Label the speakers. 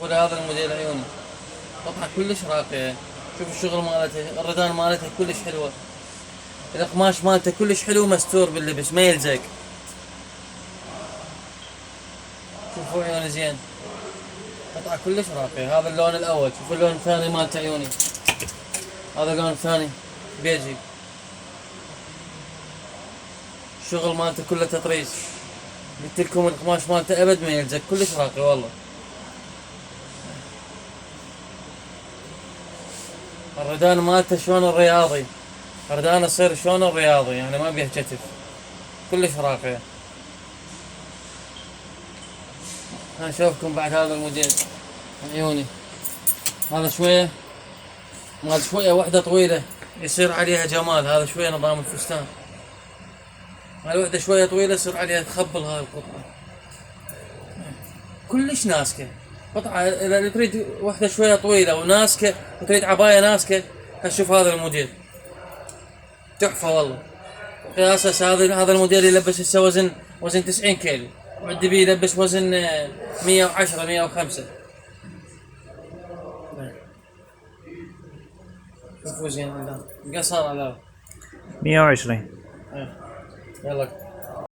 Speaker 1: ولا هذا الموديل عيوني قطعة كلش راقية. شوف الشغل مالته، الردان مالته كلش حلوة، القماش مالته كلش حلو، مستور باللبس ما يلزق. شوفوا عيوني زين، قطعة كلش راقية. هذا اللون الأول، شوفوا اللون الثاني مالته عيوني، هذا اللون الثاني بيجي. الشغل مالته كله تطريز، قلت لكم القماش مالته أبد ما يلزق، كلش راقي والله. الردان مالته شلون الرياضي، ردان يصير شلون الرياضي، يعني ما بيه كتف، كلش راقية. هنشوفكم بعد هذا الموديل عيوني. هذا شوية مال شوية وحدة طويلة يصير عليها جمال، هذا شوية نظام الفستان. هاي وحدة شوية طويلة يصير عليها تخبل هاي القطعة، كلش ناسكة. قطعة إذا تريد وحدة شوية طويلة وناسكة وتريد عباية ناسكة، شوف هذا الموديل تحفة والله. قياس هذا الموديل يلبس هسه وزن 90 كيلو، وعندي بيه يلبس وزن 110 105. شوفوا زين، قصر على
Speaker 2: 120.
Speaker 1: يلا.